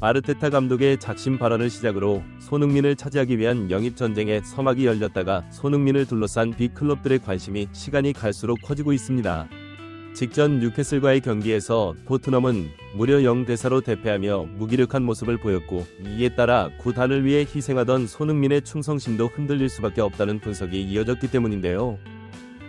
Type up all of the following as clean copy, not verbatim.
아르테타 감독의 작심 발언을 시작으로 손흥민을 차지하기 위한 영입 전쟁에 서막이 열렸다가 손흥민을 둘러싼 빅클럽들의 관심이 시간이 갈수록 커지고 있습니다. 직전 뉴캐슬과의 경기에서 토트넘은 무려 0대4로 대패하며 무기력한 모습을 보였고, 이에 따라 구단을 위해 희생하던 손흥민의 충성심도 흔들릴 수밖에 없다는 분석이 이어졌기 때문인데요.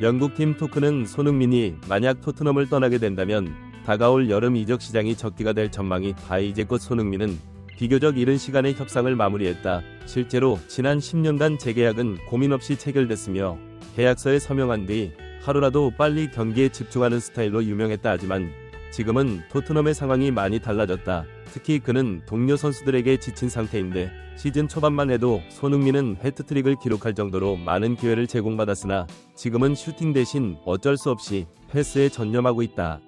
영국팀 토크는 손흥민이 만약 토트넘을 떠나게 된다면 다가올 여름 이적 시장이 적기가 될 전망이 바이제껏 손흥민은 비교적 이른 시간에 협상을 마무리했다. 실제로 지난 10년간 재계약은 고민 없이 체결됐으며 계약서에 서명한 뒤 하루라도 빨리 경기에 집중하는 스타일로 유명했다 하지만 지금은 토트넘의 상황이 많이 달라졌다. 특히 그는 동료 선수들에게 지친 상태인데 시즌 초반만 해도 손흥민은 해트트릭을 기록할 정도로 많은 기회를 제공받았으나 지금은 슈팅 대신 어쩔 수 없이 패스에 전념하고 있다.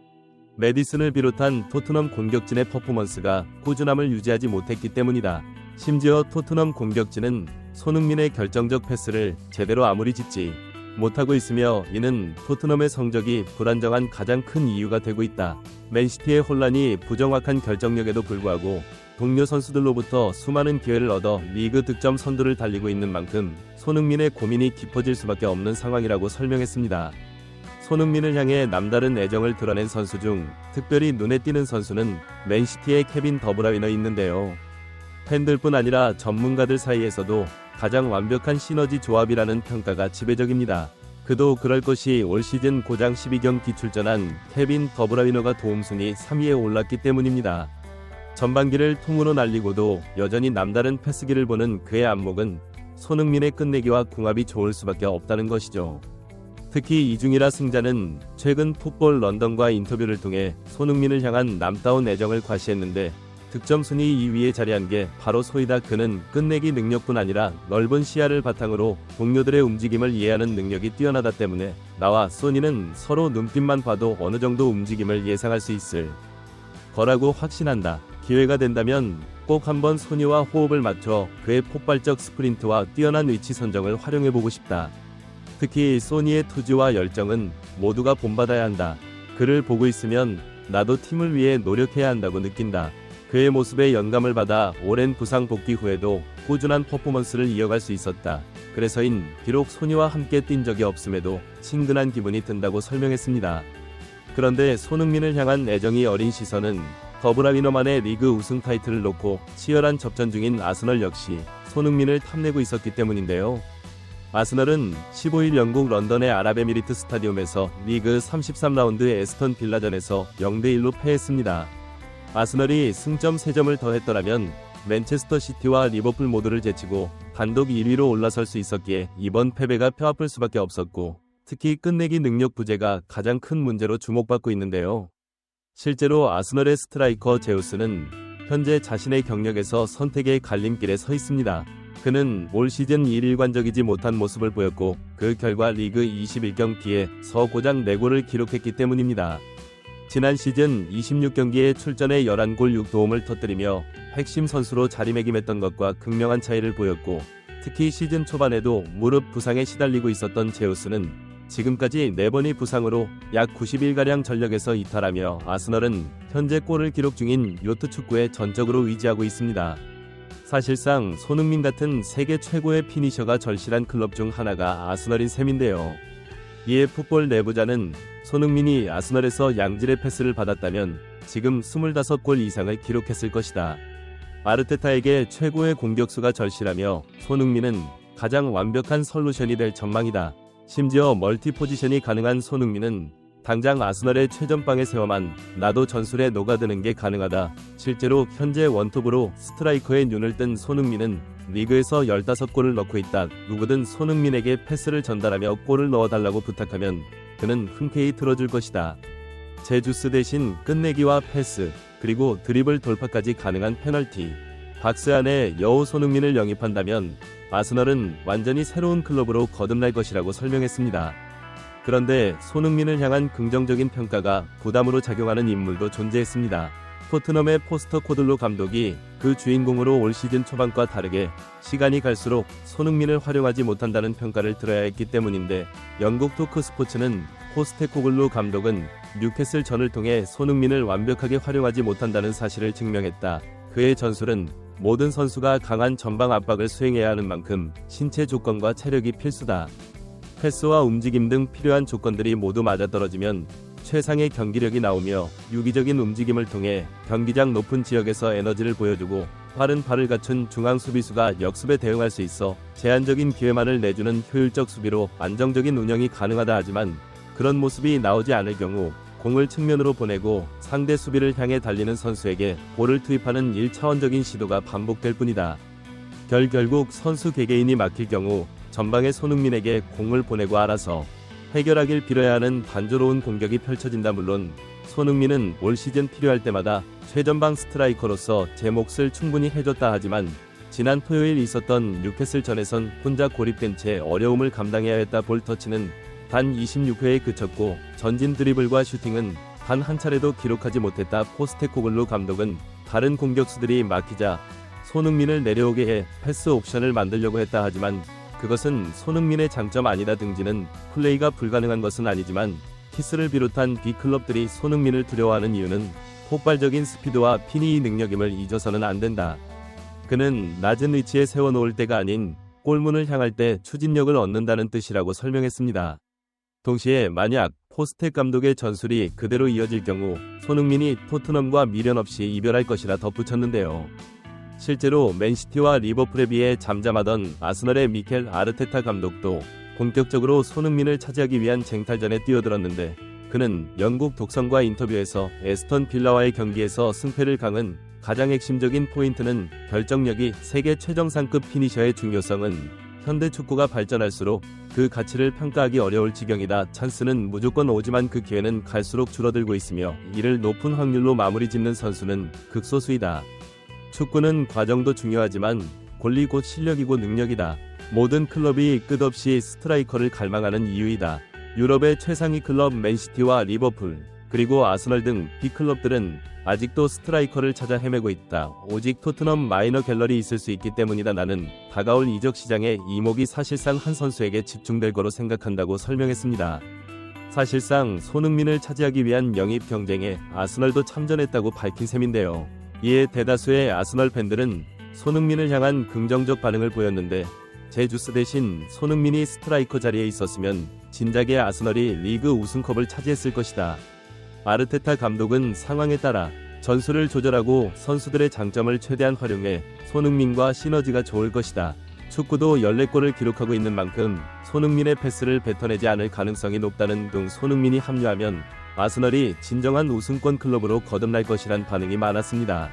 메디슨을 비롯한 토트넘 공격진의 퍼포먼스가 꾸준함을 유지하지 못했기 때문이다. 심지어 토트넘 공격진은 손흥민의 결정적 패스를 제대로 아무리 짓지 못하고 있으며 이는 토트넘의 성적이 불안정한 가장 큰 이유가 되고 있다. 맨시티의 혼란이 부정확한 결정력에도 불구하고 동료 선수들로부터 수많은 기회를 얻어 리그 득점 선두를 달리고 있는 만큼 손흥민의 고민이 깊어질 수밖에 없는 상황이라고 설명했습니다. 손흥민을 향해 남다른 애정을 드러낸 선수 중 특별히 눈에 띄는 선수는 맨시티의 케빈 더브라위너 있는데요. 팬들뿐 아니라 전문가들 사이에서도 가장 완벽한 시너지 조합이라는 평가가 지배적입니다. 그도 그럴 것이 올 시즌 고장 12경기 출전한 케빈 더브라위너가 도움순위 3위에 올랐기 때문입니다. 전반기를 통으로 날리고도 여전히 남다른 패스기를 보는 그의 안목은 손흥민의 끝내기와 궁합이 좋을 수밖에 없다는 것이죠. 특히 이중이라 승자는 최근 풋볼 런던과 인터뷰를 통해 손흥민을 향한 남다운 애정을 과시했는데 득점 순위 2위에 자리한 게 바로 소이다. 그는 끝내기 능력뿐 아니라 넓은 시야를 바탕으로 동료들의 움직임을 이해하는 능력이 뛰어나다 때문에 나와 소니는 서로 눈빛만 봐도 어느 정도 움직임을 예상할 수 있을 거라고 확신한다. 기회가 된다면 꼭 한번 소니와 호흡을 맞춰 그의 폭발적 스프린트와 뛰어난 위치 선정을 활용해보고 싶다. 특히 소니의 투지와 열정은 모두가 본받아야 한다. 그를 보고 있으면 나도 팀을 위해 노력해야 한다고 느낀다. 그의 모습에 영감을 받아 오랜 부상 복귀 후에도 꾸준한 퍼포먼스를 이어갈 수 있었다. 그래서인 비록 소니와 함께 뛴 적이 없음에도 친근한 기분이 든다고 설명했습니다. 그런데 손흥민을 향한 애정이 어린 시선은 더브라위너만의 리그 우승 타이틀을 놓고 치열한 접전 중인 아스널 역시 손흥민을 탐내고 있었기 때문인데요. 아스널은 15일 영국 런던의 아랍에미리트 스타디움에서 리그 33라운드 에스턴 빌라전에서 0대1로 패했습니다. 아스널이 승점 3점을 더했더라면 맨체스터 시티와 리버풀 모두를 제치고 단독 1위로 올라설 수 있었기에 이번 패배가 뼈아플 수밖에 없었고, 특히 끝내기 능력 부재가 가장 큰 문제로 주목받고 있는데요. 실제로 아스널의 스트라이커 제우스는 현재 자신의 경력에서 선택의 갈림길에 서 있습니다. 그는 올 시즌 일관적이지 못한 모습을 보였고 그 결과 리그 21경기에서 고작 4골을 기록했기 때문입니다. 지난 시즌 26경기에 출전해 11골 6도움을 터뜨리며 핵심 선수로 자리매김했던 것과 극명한 차이를 보였고, 특히 시즌 초반에도 무릎 부상에 시달리고 있었던 제우스는 지금까지 4번의 부상으로 약 90일가량 전력에서 이탈하며 아스널은 현재 골을 기록 중인 요트 축구에 전적으로 의지하고 있습니다. 사실상 손흥민 같은 세계 최고의 피니셔가 절실한 클럽 중 하나가 아스널인 셈인데요. 이에 풋볼 내부자는 손흥민이 아스널에서 양질의 패스를 받았다면 지금 25골 이상을 기록했을 것이다. 아르테타에게 최고의 공격수가 절실하며 손흥민은 가장 완벽한 솔루션이 될 전망이다. 심지어 멀티 포지션이 가능한 손흥민은 당장 아스널의 최전방에 세워만 나도 전술에 녹아드는 게 가능하다. 실제로 현재 원톱으로 스트라이커의 눈을 뜬 손흥민은 리그에서 15골을 넣고 있다. 누구든 손흥민에게 패스를 전달하며 골을 넣어달라고 부탁하면 그는 흔쾌히 들어줄 것이다. 제주스 대신 끝내기와 패스, 그리고 드리블 돌파까지 가능한 페널티, 박스 안에 여우 손흥민을 영입한다면 아스널은 완전히 새로운 클럽으로 거듭날 것이라고 설명했습니다. 그런데 손흥민을 향한 긍정적인 평가가 부담으로 작용하는 인물도 존재했습니다. 토트넘의 포스터 코들로 감독이 그 주인공으로 올 시즌 초반과 다르게 시간이 갈수록 손흥민을 활용하지 못한다는 평가를 들어야 했기 때문인데, 영국 토크 스포츠는 포스테코글루 감독은 뉴캐슬 전을 통해 손흥민을 완벽하게 활용하지 못한다는 사실을 증명했다. 그의 전술은 모든 선수가 강한 전방 압박을 수행해야 하는 만큼 신체 조건과 체력이 필수다. 패스와 움직임 등 필요한 조건들이 모두 맞아떨어지면 최상의 경기력이 나오며 유기적인 움직임을 통해 경기장 높은 지역에서 에너지를 보여주고 빠른 발을 갖춘 중앙 수비수가 역습에 대응할 수 있어 제한적인 기회만을 내주는 효율적 수비로 안정적인 운영이 가능하다. 하지만 그런 모습이 나오지 않을 경우 공을 측면으로 보내고 상대 수비를 향해 달리는 선수에게 볼을 투입하는 1차원적인 시도가 반복될 뿐이다. 결국 선수 개개인이 막힐 경우 전방의 손흥민에게 공을 보내고 알아서 해결하길 빌어야 하는 단조로운 공격이 펼쳐진다. 물론 손흥민은 올 시즌 필요할 때마다 최전방 스트라이커로서 제 몫을 충분히 해줬다. 하지만 지난 토요일 있었던 뉴캐슬전에선 혼자 고립된 채 어려움을 감당해야 했다. 볼 터치는 단 26회에 그쳤고 전진 드리블과 슈팅은 단 한 차례도 기록하지 못했다. 포스테코글루 감독은 다른 공격수들이 막히자 손흥민을 내려오게 해 패스 옵션을 만들려고 했다. 하지만 그것은 손흥민의 장점 아니다. 등지는 플레이가 불가능한 것은 아니지만 키스를 비롯한 B클럽들이 손흥민을 두려워하는 이유는 폭발적인 스피드와 피니이 능력임을 잊어서는 안 된다. 그는 낮은 위치에 세워놓을 때가 아닌 골문을 향할 때 추진력을 얻는다는 뜻이라고 설명했습니다. 동시에 만약 포스텍 감독의 전술이 그대로 이어질 경우 손흥민이 토트넘과 미련 없이 이별할 것이라 덧붙였는데요. 실제로 맨시티와 리버풀에 비해 잠잠하던 아스널의 미켈 아르테타 감독도 본격적으로 손흥민을 차지하기 위한 쟁탈전에 뛰어들었는데 그는 영국 독선과 인터뷰에서 에스턴 빌라와의 경기에서 승패를 강은 가장 핵심적인 포인트는 결정력이 세계 최정상급 피니셔의 중요성은 현대 축구가 발전할수록 그 가치를 평가하기 어려울 지경이다. 찬스는 무조건 오지만 그 기회는 갈수록 줄어들고 있으며 이를 높은 확률로 마무리 짓는 선수는 극소수이다. 축구는 과정도 중요하지만 골이 곧 실력이고 능력이다. 모든 클럽이 끝없이 스트라이커를 갈망하는 이유이다. 유럽의 최상위 클럽 맨시티와 리버풀 그리고 아스널 등 B클럽들은 아직도 스트라이커를 찾아 헤매고 있다. 오직 토트넘 마이너 갤러리 있을 수 있기 때문이다. 나는 다가올 이적 시장의 이목이 사실상 한 선수에게 집중될 거로 생각한다고 설명했습니다. 사실상 손흥민을 차지하기 위한 영입 경쟁에 아스널도 참전했다고 밝힌 셈인데요. 이에 대다수의 아스널 팬들은 손흥민을 향한 긍정적 반응을 보였는데 제주스 대신 손흥민이 스트라이커 자리에 있었으면 진작에 아스널이 리그 우승컵을 차지했을 것이다. 아르테타 감독은 상황에 따라 전술을 조절하고 선수들의 장점을 최대한 활용해 손흥민과 시너지가 좋을 것이다. 축구도 14골을 기록하고 있는 만큼 손흥민의 패스를 뱉어내지 않을 가능성이 높다는 등 손흥민이 합류하면 아스널이 진정한 우승권 클럽으로 거듭날 것이란 반응이 많았습니다.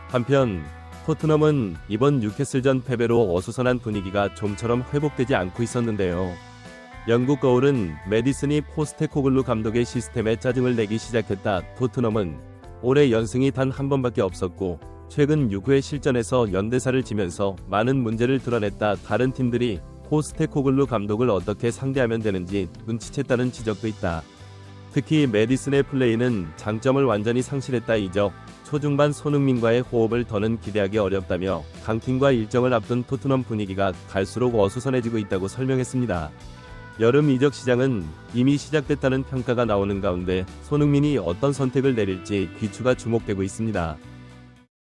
한편 토트넘은 이번 뉴캐슬전 패배로 어수선한 분위기가 좀처럼 회복되지 않고 있었는데요. 영국 거울은 메디슨이 포스테코글루 감독의 시스템에 짜증을 내기 시작했다. 토트넘은 올해 연승이 단 한 번밖에 없었고 최근 6회 실전에서 연대사를 지면서 많은 문제를 드러냈다. 다른 팀들이 포스테코글루 감독을 어떻게 상대하면 되는지 눈치챘다는 지적도 있다. 특히 메디슨의 플레이는 장점을 완전히 상실했다. 이적 초중반 손흥민과의 호흡을 더는 기대하기 어렵다며 강팀과 일정을 앞둔 토트넘 분위기가 갈수록 어수선해지고 있다고 설명했습니다. 여름 이적 시장은 이미 시작됐다는 평가가 나오는 가운데 손흥민이 어떤 선택을 내릴지 귀추가 주목되고 있습니다.